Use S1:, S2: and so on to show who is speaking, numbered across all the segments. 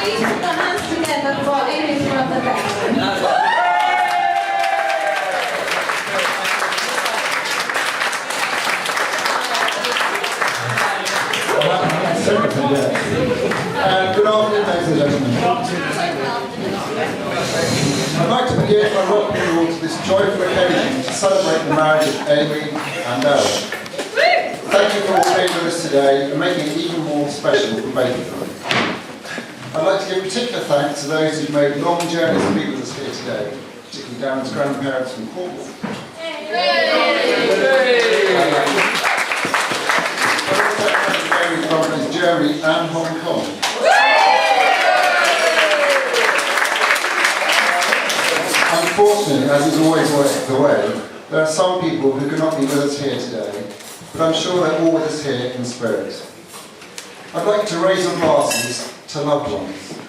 S1: please put your hands together for Amy's brother Darren.
S2: Good afternoon, ladies and gentlemen. I'd like to begin by welcoming you all to this joyful occasion to celebrate the marriage of Amy and Darren. Thank you for all being with us today and making it even more special for both of them. I'd like to give particular thanks to those who've made long journeys to be with us here today, particularly Darren's grandparents from Cornwall. From Germany and Hong Kong. Unfortunately, as is always the way, there are some people who cannot be with us here today, but I'm sure they're all with us here in spirit. I'd like to raise our glasses to loved ones,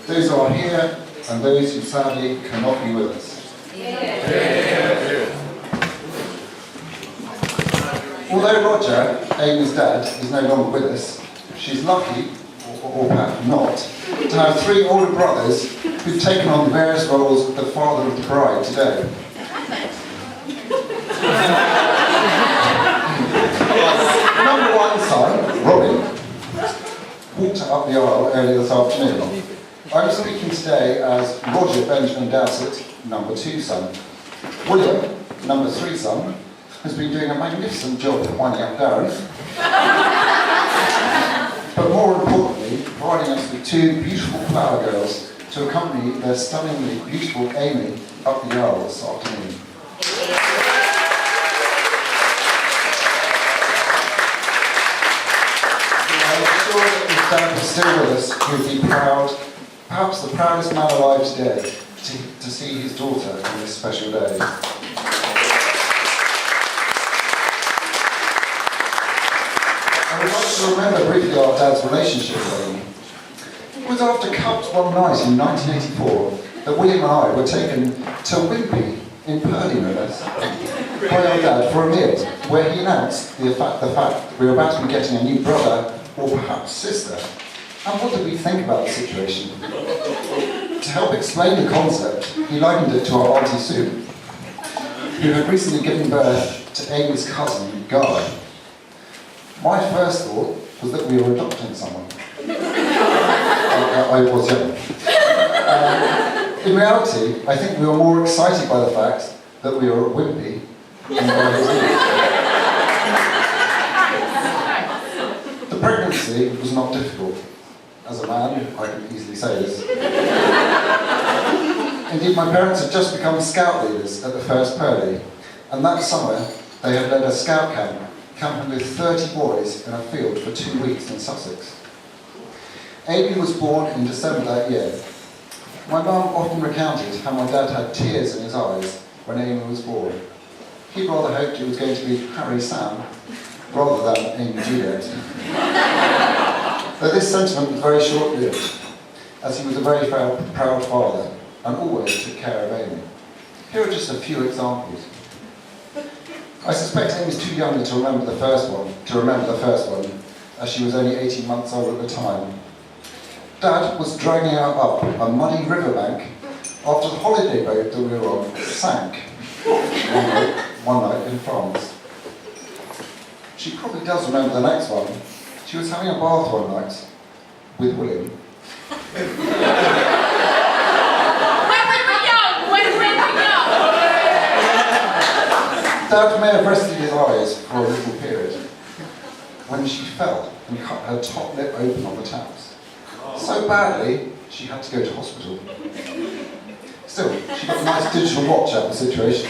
S2: those who are here and those who sadly cannot be with us. Although Roger, Amy's dad, is no longer with us, she's lucky, or perhaps not, to have three older brothers who've taken on the various roles of the father of the bride today. Number one son, Robin, walked up the aisle earlier this afternoon. I'm speaking today as Roger Benjamin Dowsett, number two son. William, number three son, has been doing a magnificent job of winding up Darren. But more importantly, providing us with two beautiful flower girls to accompany their stunningly beautiful Amy up the aisle this afternoon. I'm sure that if Dad was still with us, he would be proud, perhaps the proudest man alive today, to see his daughter on this special day. I would like to remember briefly our dad's relationship with Amy. It was after Cups one night in 1984 that William and I were taken to Wimpy in Purley, no less, by our dad for a meal, where he announced the fact that we were about to be getting a new brother or perhaps sister. And what did we think about the situation? To help explain the concept, he likened it to our Auntie Sue, who had recently given birth to Amy's cousin, Guy. My first thought was that we were adopting someone. I was young. In reality, I think we were more excited by the fact that we were at Wimpy than by his age. The pregnancy was not difficult. As a man, I can easily say this. Indeed, my parents had just become scout leaders at the first Purley, and that summer they had led a scout camp camping with 30 boys in a field for 2 weeks in Sussex. Amy was born in December that year. My mum often recounted how my dad had tears in his eyes when Amy was born. He rather hoped it was going to be Harry Sam rather than Amy Juliet. Though this sentiment was very short-lived, as he was a very proud father and always took care of Amy. Here are just a few examples. I suspect Amy was too young to remember the first one, as she was only 18 months old at the time. Dad was dragging her up a muddy riverbank after the holiday boat that we were on sank one night in France. She probably does remember the next one. She was having a bath one night with William. Dad may have rested his eyes for a little period when she fell and cut her top lip open on the taps. So badly, she had to go to hospital. Still, she got a nice digital watch out of the situation.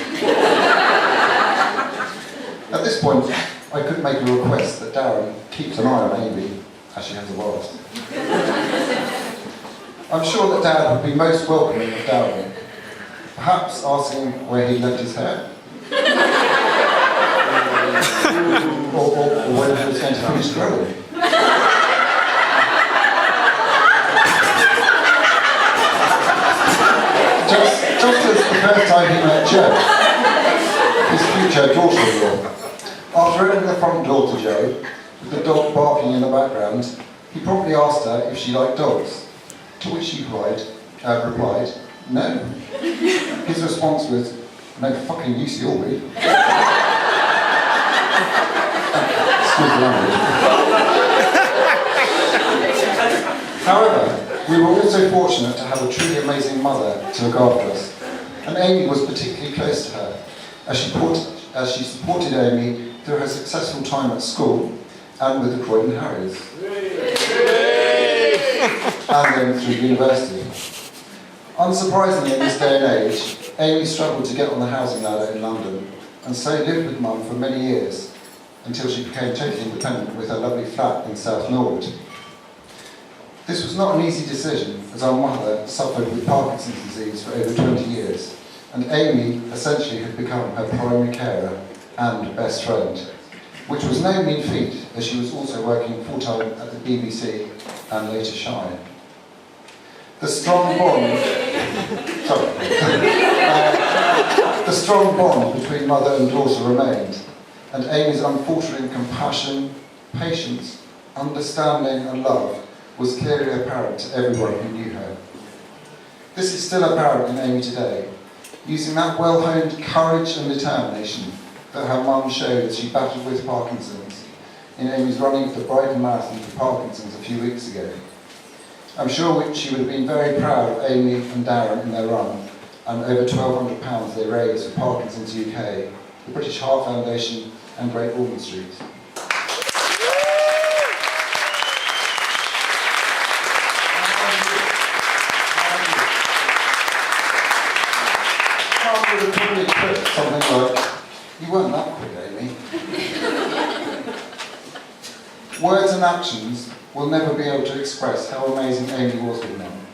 S2: At this point, I could make a request that Darren keeps an eye on Amy as she has a bath. I'm sure that Dad would be most welcoming of Darren, perhaps asking where he left his hair. or whether he was going to finish growing. Just as the first time he met Jo, his future daughter-in-law. After opening the front door to Jo, with the dog barking in the background, he promptly asked her if she liked dogs. to which she replied, no. His response was, no fucking use you'll be. Excuse the language. However, we were also fortunate to have a truly amazing mother to look after us, and Amy was particularly close to her, as she supported Amy through her successful time at school and with the Croydon Harriers, and then through university. Unsurprisingly, in this day and age, Amy struggled to get on the housing ladder in London, and so lived with Mum for many years, until she became totally independent with her lovely flat in South Norwood. This was not an easy decision, as our mother suffered with Parkinson's disease for over 20 years, and Amy essentially had become her primary carer and best friend, which was no mean feat, as she was also working full-time at the BBC and later Shine. The strong bond between mother and daughter remained, and Amy's unfaltering compassion, patience, understanding and love was clearly apparent to everyone who knew her. This is still apparent in Amy today, using that well-honed courage and determination that her mum showed as she battled with Parkinson's in Amy's running of the Brighton Marathon for Parkinson's a few weeks ago. I'm sure she would have been very proud of Amy and Darren in their run, and over £1,200 they raised for Parkinson's UK, the British Heart Foundation and Great Ormond Street. I would have probably put something like, you weren't that quick, Amy. Words and actions will never be able to express how amazing Amy was with Mum,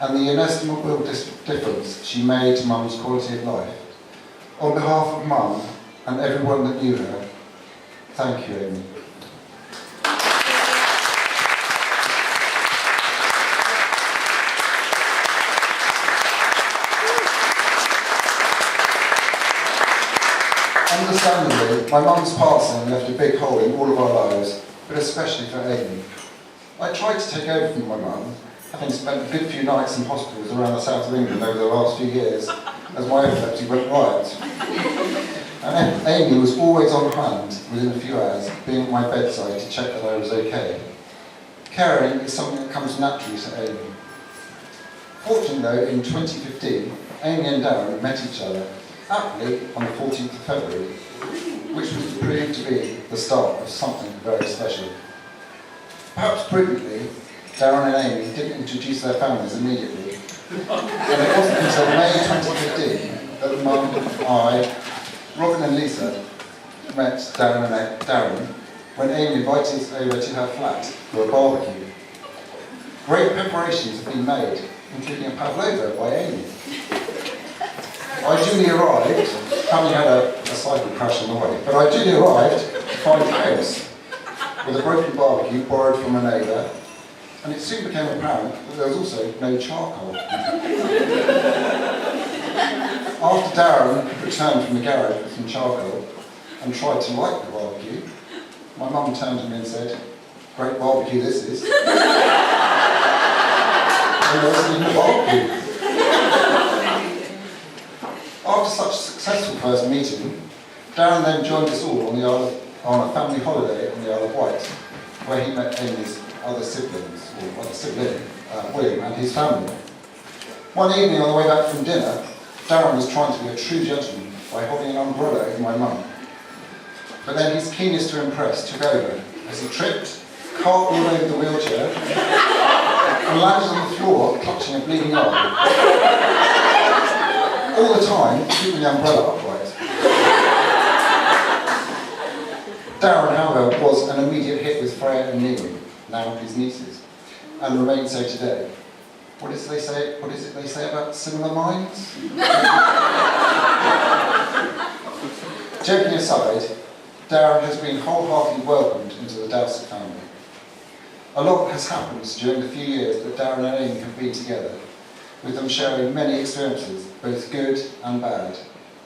S2: and the inestimable difference she made to Mum's quality of life. On behalf of Mum and everyone that knew her, thank you, Amy. Understandably, my mum's passing left a big hole in all of our lives, but especially for Amy. I tried to take over from my mum, having spent a good few nights in hospitals around the south of England over the last few years, as my epilepsy went riot. And Amy was always on hand within a few hours, being at my bedside to check that I was okay. Caring is something that comes naturally to Amy. Fortunately though, in 2015, Amy and Darren met each other aptly on the 14th of February, which was proved to be the start of something very special. Perhaps brilliantly, Darren and Amy didn't introduce their families immediately, and it wasn't until May 2015 that Mum, I, Robin and Lisa met Darren when Amy invited us over to her flat for a barbecue. Great preparations have been made, including a pavlova by Amy. I duly arrived, having had a cycle crash on the way, but I duly arrived to find chaos, with a broken barbecue borrowed from a neighbour, and it soon became apparent that there was also no charcoal. After Darren returned from the garage with some charcoal and tried to light the barbecue, my mum turned to me and said, "Great barbecue this is." And there wasn't even a barbecue. After such a successful first meeting, Darren then joined us all on a family holiday on the Isle of Wight, where he met Amy's other siblings, or other sibling, William, and his family. One evening on the way back from dinner, Darren was trying to be a true gentleman by holding an umbrella over my mum. But then his keenness to impress took over as he tripped, cartwheeled over the wheelchair, and landed on the floor clutching a bleeding arm. All the time, keeping the umbrella upright. Darren, however, was an immediate hit with Freya and Neil, now his nieces, and remains so today. What is it they say about similar minds? Joking aside, Darren has been wholeheartedly welcomed into the Dowsett family. A lot has happened during the few years that Darren and Amy have been together, with them sharing many experiences, both good and bad,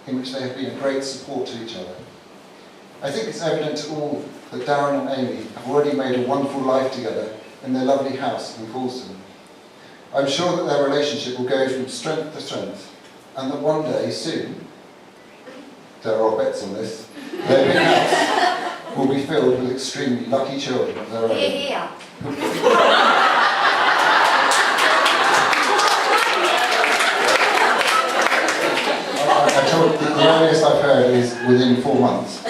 S2: in which they have been a great support to each other. I think it's evident to all that Darren and Amy have already made a wonderful life together in their lovely house in Coulston. I'm sure that their relationship will go from strength to strength, and that one day soon, there are bets on this, their big house will be filled with extremely lucky children of their own.
S1: Here.
S2: I told the earliest I've heard is within 4 months.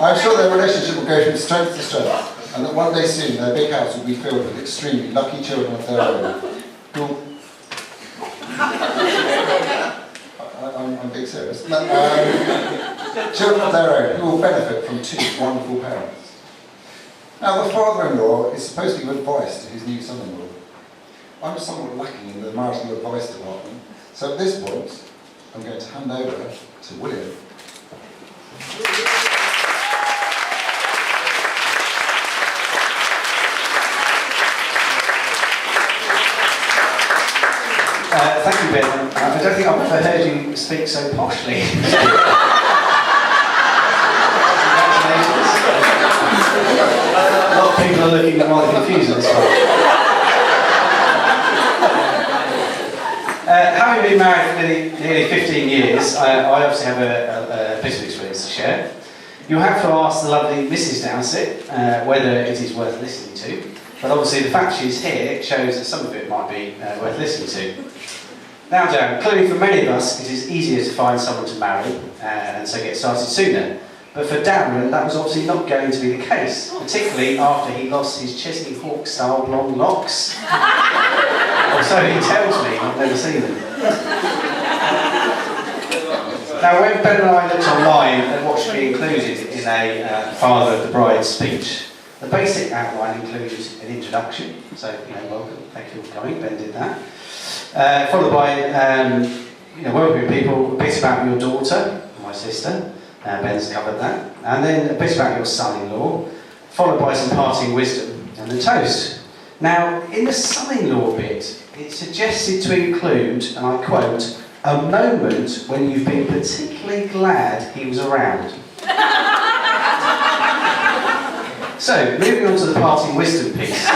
S2: I'm sure their relationship will go from strength to strength, and that one day soon their big house will be filled with extremely lucky children of their own. I'm being serious. Children of their own who will benefit from 2 wonderful parents. Now, the father-in-law is supposed to give advice to his new son-in-law. I'm somewhat lacking in the marital advice department, so at this point, I'm going to hand over to William.
S3: Thank you, Ben. I don't think I've ever heard you speak so poshly. Congratulations. A lot of people are looking rather confused at this one. Having been married for nearly 15 years, I obviously have a bit of experience to share. You'll have to ask the lovely Mrs. Dowsett whether it is worth listening to, but obviously the fact she's here shows that some of it might be worth listening to. Now, Darren, clearly for many of us it is easier to find someone to marry and so get started sooner. But for Darren, that was obviously not going to be the case, particularly after he lost his Chesney Hawk-style blonde locks. Or so he tells me, I've never seen them. Now, when Ben and I looked online at what should be included in a father of the bride speech, the basic outline includes an introduction, so, welcome, thank you for coming, Ben did that. Followed by, welcoming people, a bit about your daughter, my sister, Ben's covered that, and then a bit about your son-in-law, followed by some parting wisdom and the toast. Now, in the son-in-law bit, it's suggested to include, and I quote, a moment when you've been particularly glad he was around. So, moving on to the parting wisdom piece.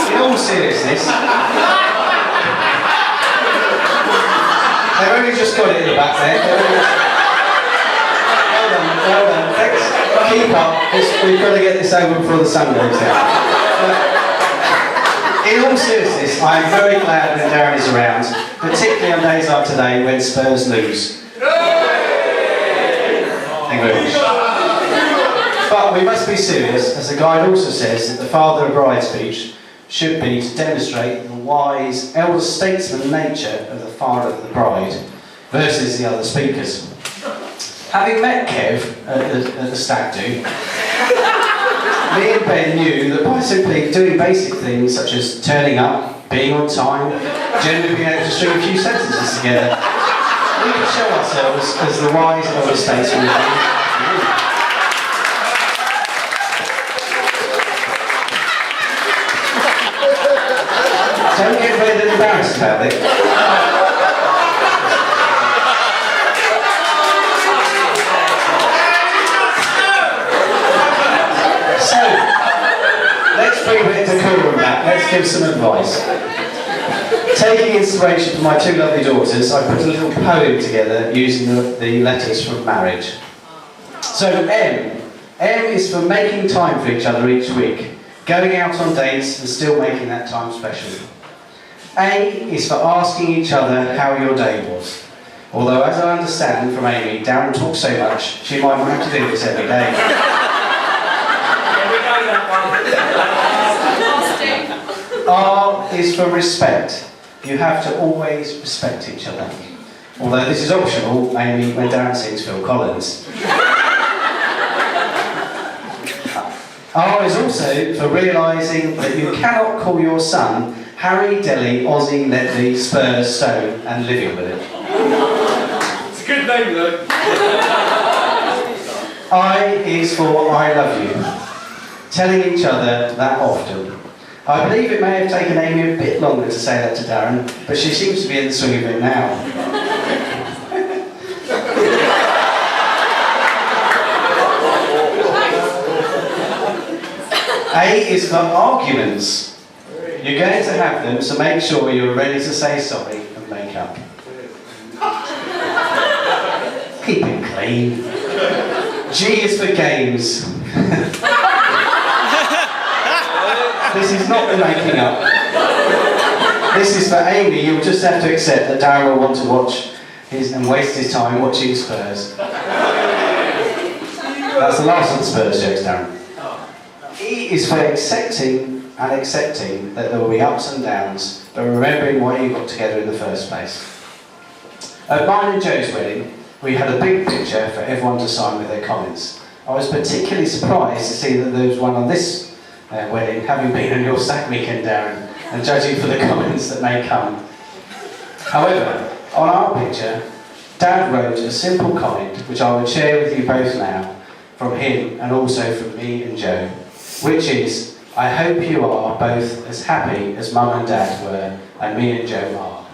S3: In all seriousness, they've only just got it in the back there. Well done, thanks. Keep up, we've got to get this over before the sun goes down. In all seriousness, I am very glad when Darren is around, particularly on days like today when Spurs lose. Thank you very much. But we must be serious, as the guide also says that the father of bride speech should be to demonstrate the wise, elder statesman nature of the father of the bride versus the other speakers. Having met Kev at the stag do, me and Ben knew that by simply doing basic things such as turning up, being on time, generally being able to string a few sentences together, we could show ourselves as the wise elder statesman. Don't get very embarrassed about it. So, let's bring a bit of decorum back. Let's give some advice. Taking inspiration from my 2 lovely daughters, I put a little poem together using the letters from marriage. So, M is for making time for each other each week, going out on dates and still making that time special. A is for asking each other how your day was. Although, as I understand from Amy, Darren talks so much, she might have to do this every day. R is for respect. You have to always respect each other. Although this is optional, Amy, when Darren sings Phil Collins. R is also for realising that you cannot call your son Harry, Delhi, Aussie, Ledley, Spurs, Stone, and living with it.
S4: It's a good name though.
S3: I is for I love you. Telling each other that often. I believe it may have taken Amy a bit longer to say that to Darren, but she seems to be in the swing of it now. A is for arguments. You're going to have them, so make sure you're ready to say sorry and make up. Keep it clean. G is for games. This is not the making up. This is for Amy. You'll just have to accept that Darren will want to watch and waste his time watching Spurs. That's the last of the Spurs jokes, Darren. E is for accepting that there will be ups and downs, but remembering why you got together in the first place. At mine and Joe's wedding, we had a big picture for everyone to sign with their comments. I was particularly surprised to see that there was one on this wedding, having been on your sack weekend, Darren, and judging for the comments that may come. However, on our picture, Dad wrote a simple comment, which I will share with you both now, from him and also from me and Joe, which is, I hope you are both as happy as Mum and Dad were, and me and Joe are.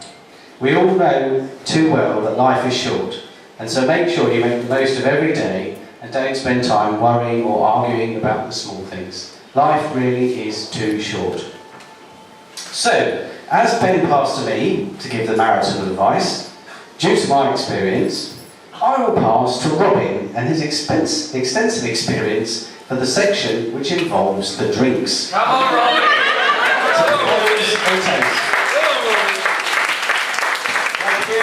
S3: We all know too well that life is short, and so make sure you make the most of every day and don't spend time worrying or arguing about the small things. Life really is too short. So, as Ben passed to me to give the marital advice, due to my experience, I will pass to Robin and his extensive experience for the section which involves the drinks.
S4: Come on, Robin!
S5: Thank you.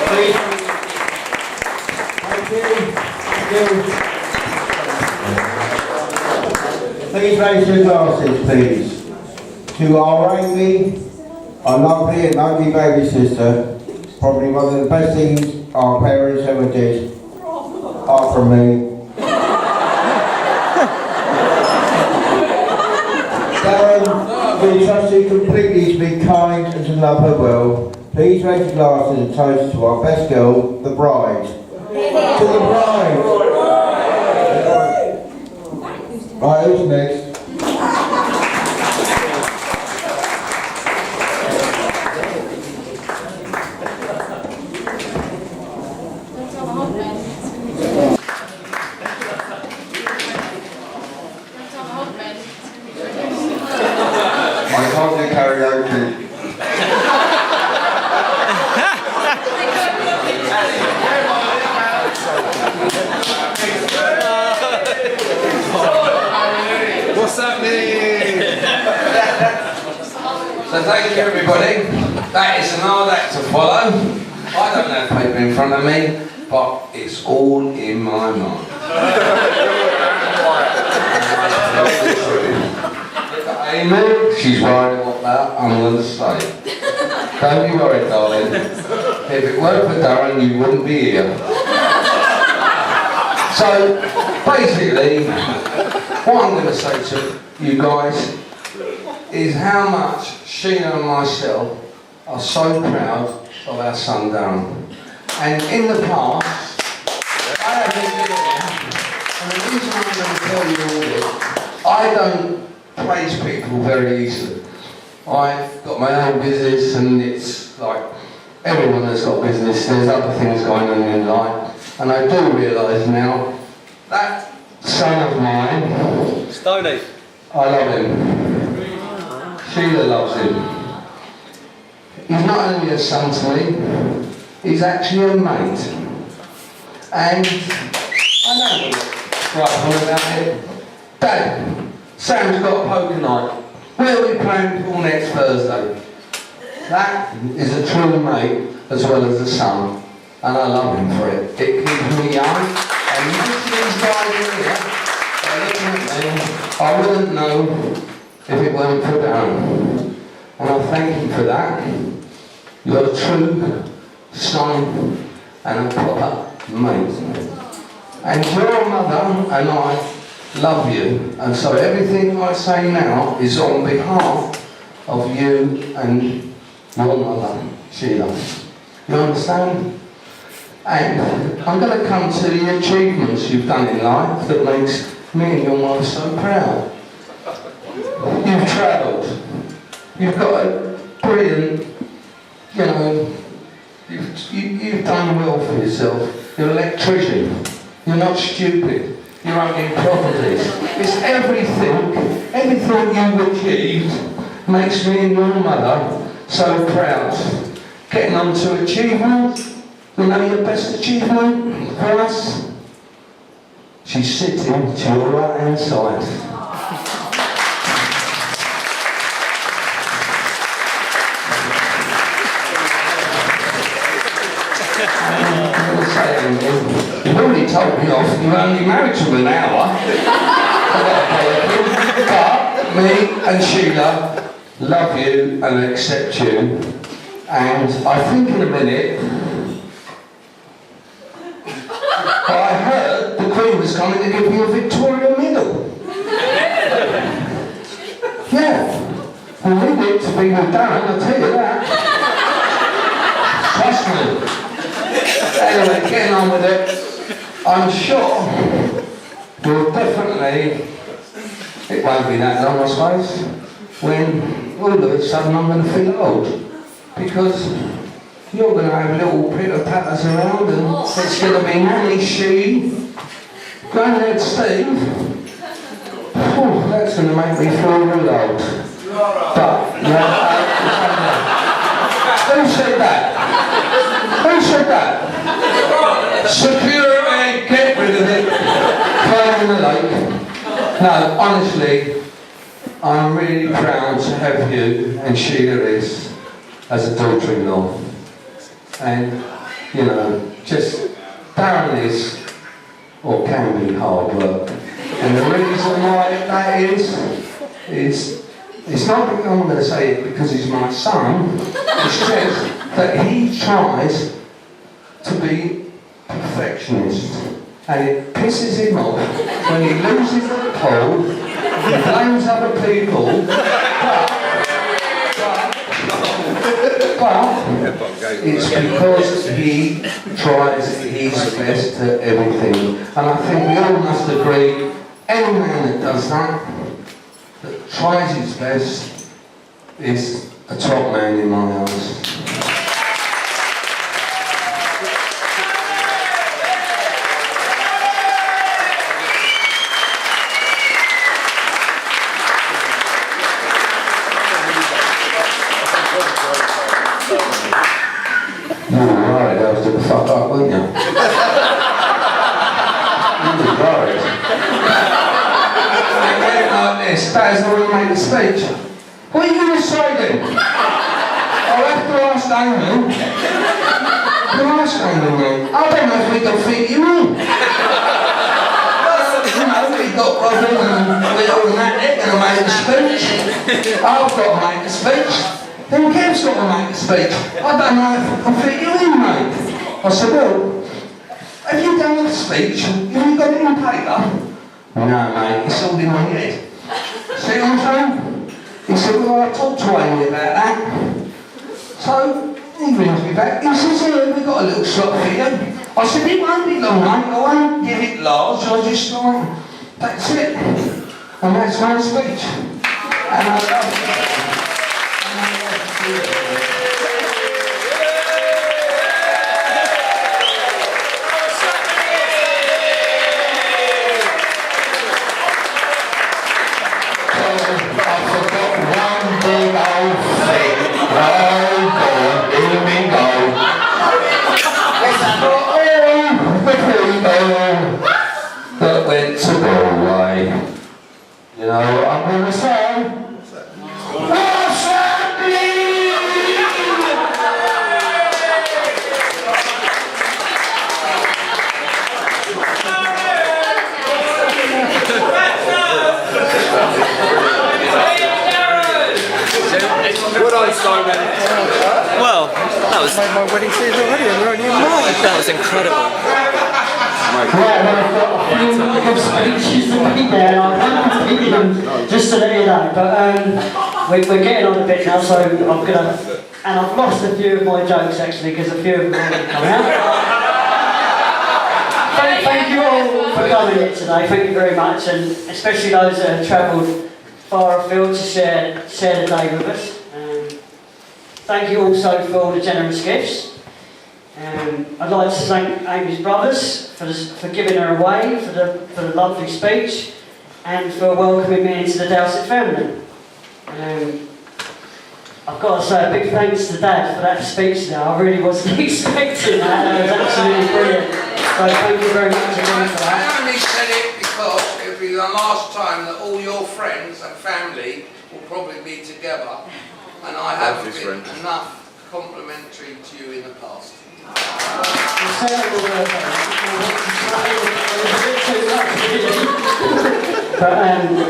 S5: Please. Thank you. Please raise your glasses, please. To our Amy, our lovely and ugly baby sister, probably one of the best things our parents ever did, apart from me. Darren, we trust you completely to be kind and to love her well. Please raise your glasses and toast to our best girl, the bride. To the bride! Right, who's next? I can't do karaoke.
S4: What's happening?
S6: So thank you everybody. That is an hard act to follow. I don't have paper in front of me, but it's all in my mind. Amy, she's worried what that I'm going to say. Don't be worried, darling. If it weren't for Darren, you wouldn't be here. So, basically, what I'm going to say to you guys is how much Sheena and myself are so proud of our son Darren. And in the past, I have been here, and the reason I'm going to tell you all this, I don't praise people very easily. I've got my own business, and it's like everyone has got business, there's other things going on in life, and I do realise now that son of mine,
S4: Stoney.
S6: I love him. Sheila loves him. He's not only a son to me, he's actually a mate. And I know right about it. Dad, Sam's got a poker night. We'll be playing pool next Thursday. That is a true mate as well as a son, and I love him for it. It keeps me young, and most of these guys in here, they're looking at me, I wouldn't know if it weren't for Darren. And I thank him for that. You're a true son and a proper mate. And your mother and I love you, and so everything I say now is on behalf of you and your mother, Sheila. You understand? And I'm going to come to the achievements you've done in life that makes me and your mother so proud. You've travelled. You've got a brilliant, you've done well for yourself. You're an electrician. You're not stupid. You're owning properties. It's everything you've achieved makes me and your mother so proud. Getting on to achievement, you know your best achievement for us? She's sitting to your right hand side. You've already told me off, you're only married to an hour. But me and Sheila love you and accept you. And I think in a minute, I heard the Queen was coming to give you a Victoria Medal. Yeah. We need it to be with Darren, I'll tell you that. Trust me. Anyway, getting on with it, I'm sure you'll definitely, it won't be that long I suppose, when all of a sudden I'm going to feel old. Because you're going to have little pitter-patters around and it's going to be Nanny, she, Granddad Steve. Oh, that's going to make me feel real old. But, who said that? Who said that? Security, get rid of it. Throw it in the lake. No, honestly, I'm really proud to have you and Sheila is as a daughter-in-law. And, you know, just Darren is, or can be, hard work. And the reason why that is it's not that I'm going to say it because he's my son, it's just that he tries to be perfectionist. And it pisses him off when he loses at the poll, he blames other people, but it's because he tries his best at everything. And I think we all must agree, any man that does that tries his best, is a top man in my eyes. You were worried I was going to fuck up, weren't you? You were worried. It went like this. Dad's already made a speech. What are you going to say then? I'll have to ask Damien. Can I ask Damien then? I don't know if we can fit you in. You know, we've got Robin and Will and that, they're going to make a speech. I've got to make a speech. Then Kev's got to make a speech. I don't know if I can fit you in, mate. I said, well, have you done a speech? Have you got it in paper? No, mate, it's all in my head. See what I'm saying? He said, well, I talked to Amy about that. So, he rings me back. He says, here, we've got a little slot for you. I said, it won't be long, mate. I won't give it large. I'll just like, that's it. And that's my speech. And I love it. That went to Galway. You know what I'm going to say? What's happening?
S4: Well, that was made my wedding season already, and we're only in March. That was incredible.
S7: Right, well, I've got a few good speeches to make there, and I'm repeating them just to let you know. But we're getting on a bit now, so I'm gonna, and I've lost a few of my jokes actually because a few of them are coming out. Thank you all for coming here today. Thank you very much, and especially those that have travelled far afield to share the day with us. Thank you also for all the generous gifts. I'd like to thank Amy's brothers for giving her away, for the lovely speech, and for welcoming me into the Dowsett family. I've got to say a big thanks to Dad for that speech now. I really wasn't expecting that. It was absolutely brilliant. So thank you very much again for that.
S8: I only said it because it'll be the last time that all your friends and family will probably be together, and I haven't been enough complimentary to you in the past.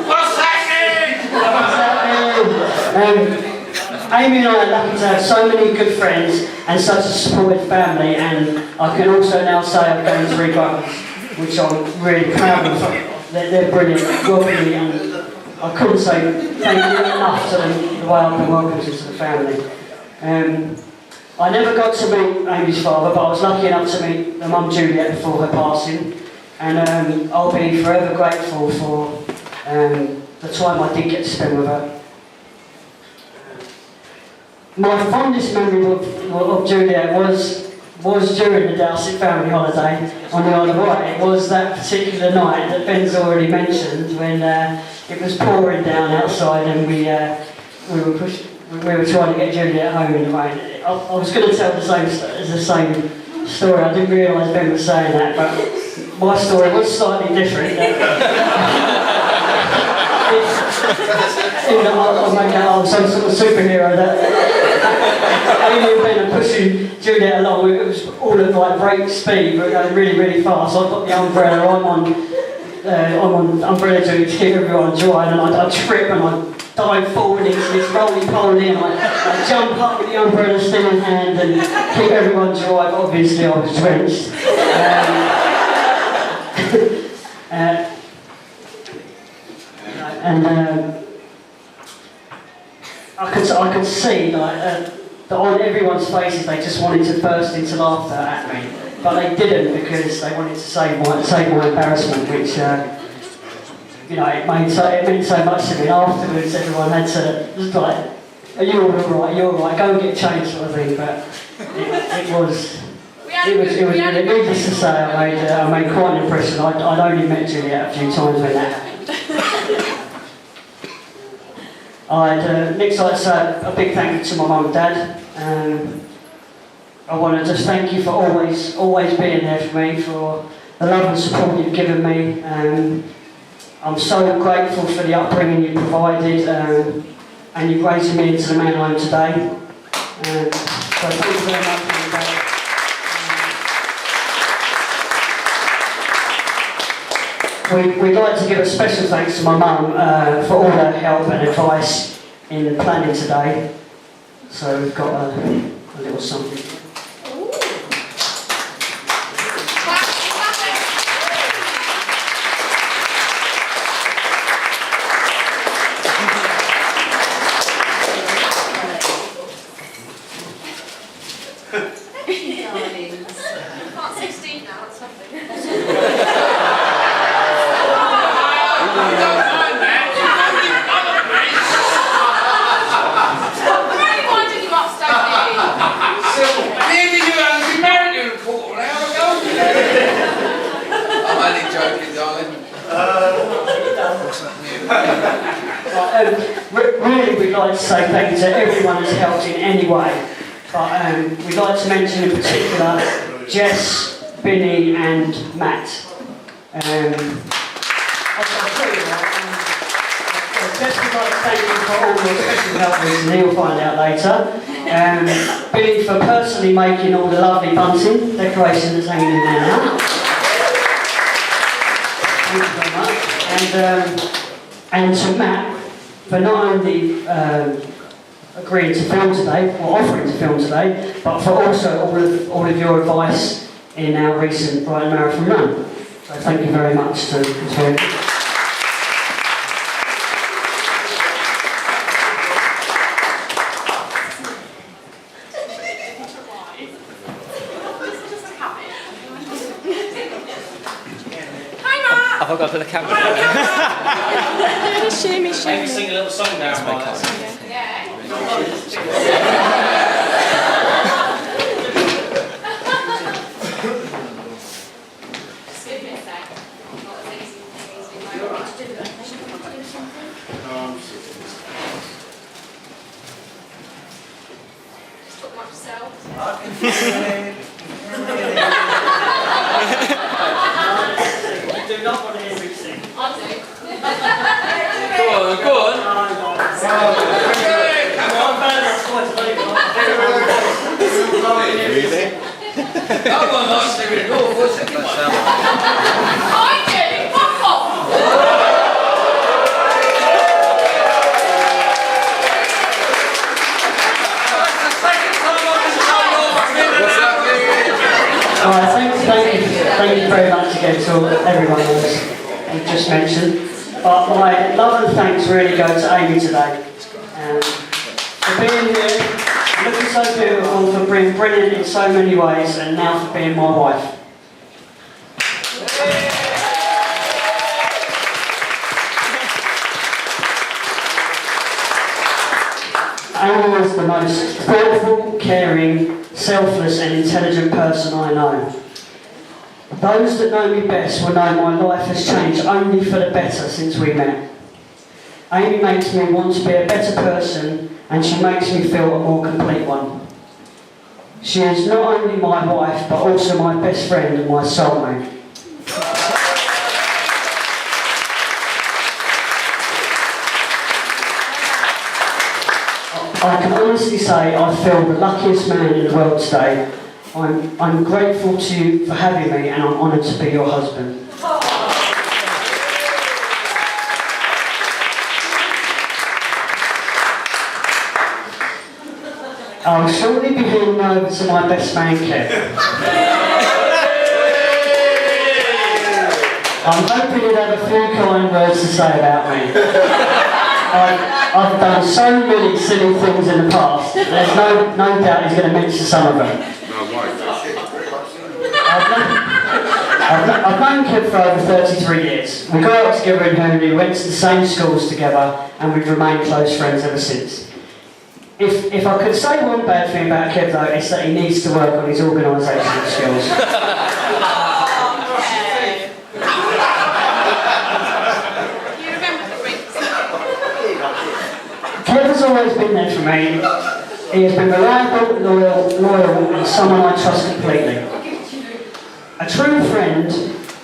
S8: What's happening?
S7: Amy and I are lucky to have so many good friends and such a supportive family, and I can also now say I've gained 3 brothers, which I'm really proud of. They're brilliant, welcoming, and I couldn't say thank you enough to them the way I've been welcomed into the family. I never got to meet Amy's father, but I was lucky enough to meet the mum Juliet before her passing, and I'll be forever grateful for the time I did get to spend with her. My fondest memory of Juliet was during the Dowsett family holiday on the Isle of Wight. It was that particular night that Ben's already mentioned, when it was pouring down outside and we were trying to get Juliet home in the rain. I was going to tell the same story. I didn't realise Ben was saying that, but my story was slightly different. I'll make out I'm some sort of superhero that Amy and Ben are pushing Juliet along. It was all at like break speed, but going really, really fast. So I've got the umbrella, I'm on umbrella duty to keep everyone dry, and I trip and I dive forward into this roly-poly, and I jump up with the umbrella still in hand and keep everyone dry, but obviously I was drenched. I could see that on everyone's faces they just wanted to burst into laughter at me, but they didn't, because they wanted to save my embarrassment, which it meant so much to me. Afterwards, everyone had to just like, "Are you all right? You're all right. Go and get changed," sort of thing. But it was really, needless to say, I made quite an impression. I'd only met Juliet a few times when that happened. I'd next like to say a big thank you to my mum and dad. I want to just thank you for always being there for me, for the love and support you've given me. I'm so grateful for the upbringing you provided, and you've raised me into the man I am today. So thank you very much, mum and dad. We'd like to give a special thanks to my mum for all her help and advice in the planning today. So we've got a little something.
S1: Can't say Steve now, it's something.
S7: Really, we'd like to say thank you to everyone who's helped in any way. But we'd like to mention in particular Jess, Binny and Matt. Jess would like to thank you for all your special help recently, you'll find out later. Binny for personally making all the lovely bunting decoration that's hanging in there now. Thank you very much. And to Matt for not only agreeing to film today, or offering to film today, but for also all of your advice in our recent Brighton Marathon run. So thank you very much to the two.
S4: I forgot to put the camera.
S3: Maybe sing a little song now.
S4: Go on.
S8: Really? No one likes to be cool, what's it?
S1: I get it, fuck off!
S7: Thank you very much again to everyone else you just mentioned. But my love and thanks really go to Amy today. For being here, looking so beautiful, for being brilliant in so many ways, and now for being my wife. Amy is the most thoughtful, caring, selfless and intelligent person I know. Those that know me best will know my life has changed only for the better since we met. Amy makes me want to be a better person, and she makes me feel a more complete one. She is not only my wife, but also my best friend and my soulmate. I can honestly say I feel the luckiest man in the world today. I'm grateful to you for having me, and I'm honoured to be your husband. I'll shortly be handing over to my best man, Kev. I'm hoping you'd have a few kind words to say about me. I've done so many silly things in the past. There's no doubt he's going to mention some of them. I've known Kev for over 33 years. We grew up together in Hernley, we went to the same schools together, and we've remained close friends ever since. If I could say one bad thing about Kev though, it's that he needs to work on his organisational skills. Kev has always been there for me. He has been reliable, loyal and someone I trust completely. A true friend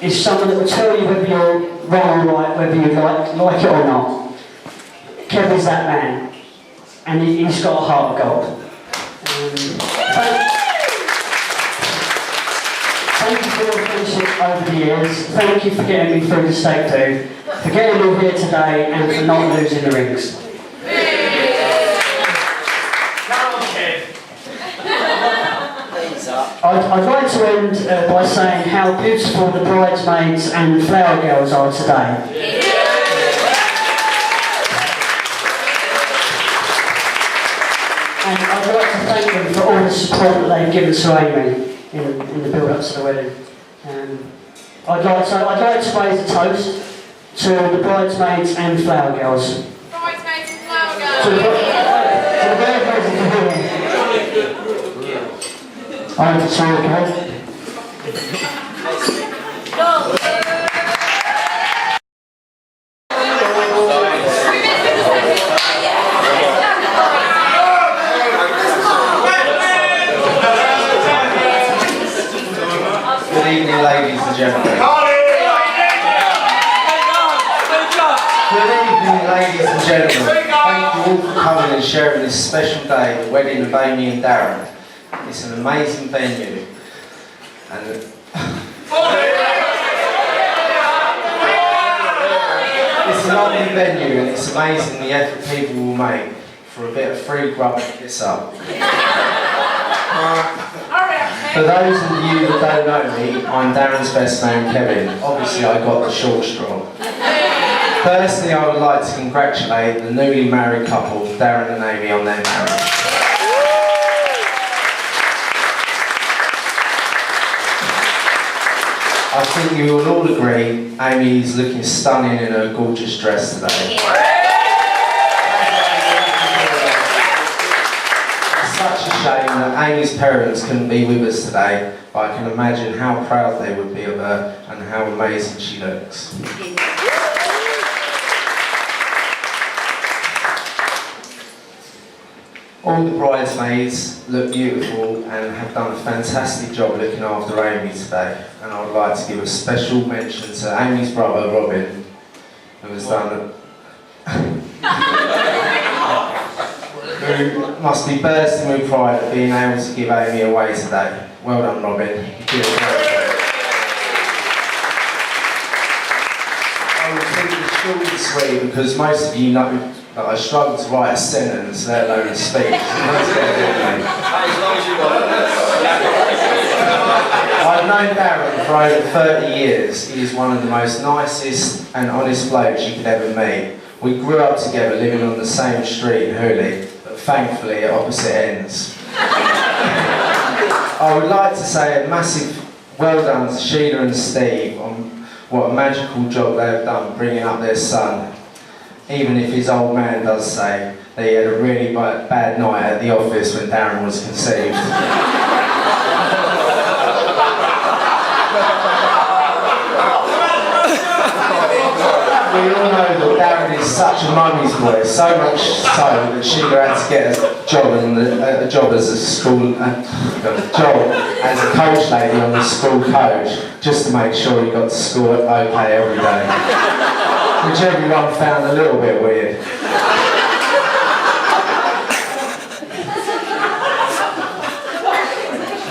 S7: is someone that will tell you whether you're wrong or right, whether you like it or not. Kev is that man. And he's got a heart of gold. Thank you for your friendship over the years. Thank you for getting me through the stake do, for getting me here today, and for not losing the rings. I'd like to end by saying how beautiful the bridesmaids and the flower girls are today. And I'd like to thank them for all the support that they've given to Amy in the build-up to the wedding. I'd like to raise a toast to the bridesmaids and flower girls.
S1: Bridesmaids and flower girls.
S7: To the I want to say okay.
S3: Good evening, ladies and gentlemen. Good evening, ladies and gentlemen. Thank you all for coming and sharing this special day, the wedding of Amy and Darren. It's an amazing venue. And it's a lovely venue, and it's amazing the effort people will make for a bit of free grub to pick this up. For those of you that don't know me, I'm Darren's best man, Kevin. Obviously, I got the short straw. Firstly, I would like to congratulate the newly married couple, Darren and Amy, on their marriage. I think you will all agree, Amy is looking stunning in her gorgeous dress today. It's such a shame that Amy's parents couldn't be with us today, but I can imagine how proud they would be of her and how amazing she looks. All the bridesmaids look beautiful and have done a fantastic job looking after Amy today, and I would like to give a special mention to Amy's brother Robin, who has done who must be bursting with pride at being able to give Amy away today. Well done, Robin. I will keep it short and sweet because most of you know that I struggle to write a sentence, let alone a speech. I've known Darren for over 30 years. He is one of the most nicest and honest blokes you could ever meet. We grew up together living on the same street in Hooley, but thankfully at opposite ends. I would like to say a massive well done to Sheila and Steve on what a magical job they have done bringing up their son, even if his old man does say that he had a really bad night at the office when Darren was conceived. We all know that Darren is such a mummy's boy, so much so that Sheila had to get a job as a coach lady on the school coach, just to make sure he got to school okay every day, which everyone found a little bit weird.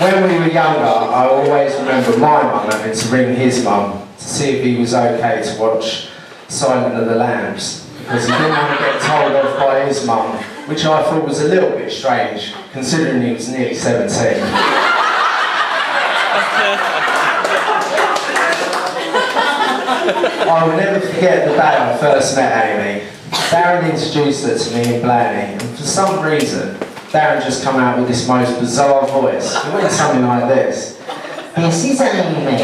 S3: When we were younger, I always remember my mum having to ring his mum to see if he was okay to watch Silence of the Lambs, because he didn't want to get told off by his mum, which I thought was a little bit strange, considering he was nearly 17. I will never forget the day I first met Amy. Darren introduced her to me in Blaney, and for some reason, Darren just come out with this most bizarre voice. It went something like this. This is Amy.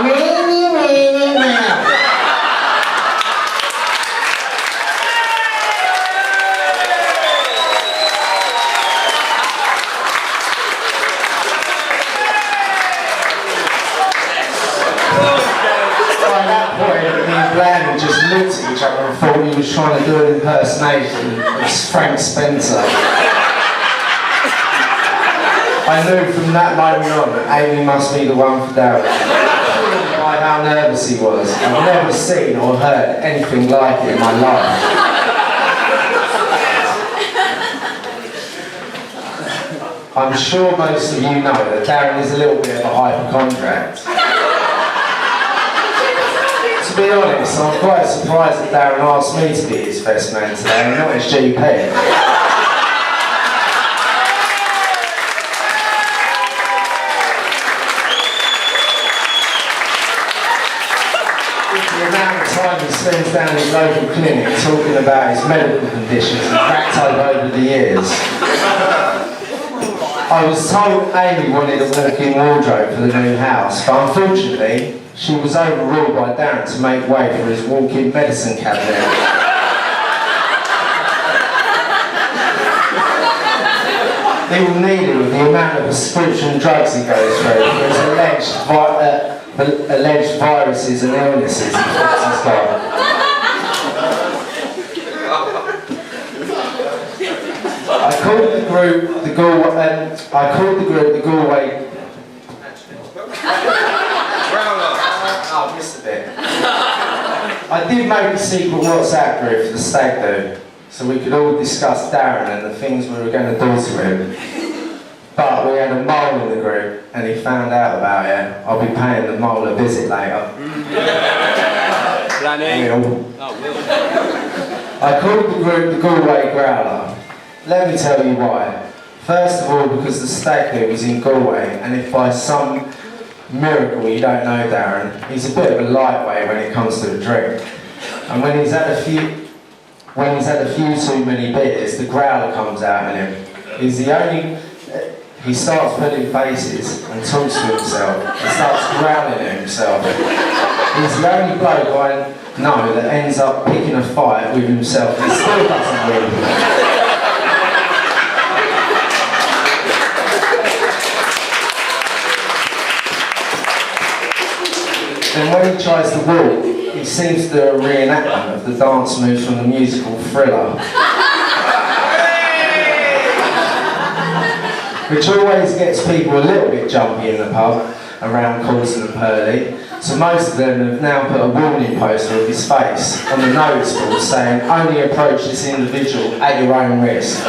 S3: Really, really well. By that point, me and Blandon just looked at each other and thought he was trying to do an impersonation of Frank Spencer. I knew from that moment on that Amy must be the one for Darren. By how nervous he was. I've never seen or heard anything like it in my life. I'm sure most of you know that Darren is a little bit of a hypochondriac. To be honest, I'm quite surprised that Darren asked me to be his best man today and not his GP. The amount of time he spends down his local clinic talking about his medical conditions and cracked over the years. I was told Amy wanted a walk-in wardrobe for the new house, but unfortunately she was overruled by Darren to make way for his walk-in medicine cabinet. He will need it with the amount of prescription drugs he goes through for his alleged viruses and illnesses he thinks he's got. I called the group the Galway. Oh, I missed a bit. I did make a secret WhatsApp group for the stag do, so we could all discuss Darren and the things we were going to do to him. But we had a mole in the group, and he found out about it. I'll be paying the mole a visit later. I called the group the Galway Growler. Let me tell you why. First of all, because the stag do was in Galway, and if by some miracle you don't know Darren, he's a bit of a lightweight when it comes to a drink. And when he's had a few too many beers, the growler comes out in him. He starts putting faces and talks to himself and starts growling at himself. He's the only bloke I know that ends up picking a fight with himself and still doesn't win. And when he tries to walk, he seems to do a reenactment of the dance moves from the musical Thriller. Which always gets people a little bit jumpy in the pub,
S9: around causing them pearly. So most of them have now put a warning poster of his face on the notice board saying, only approach this individual at your own risk.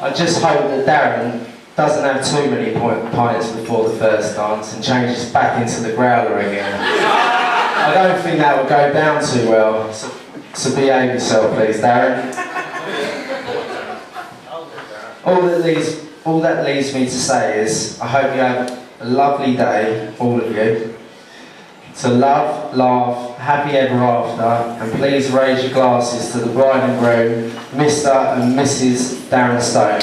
S9: I just hope that Darren doesn't have too many pints before the first dance and changes back into the growler again. I don't think that would go down too well, so behave yourself please, Darren. All that leaves me to say is, I hope you have a lovely day, all of you. To love, laugh, happy ever after, and please raise your glasses to the bride and groom, Mr. and Mrs. Darren Stone.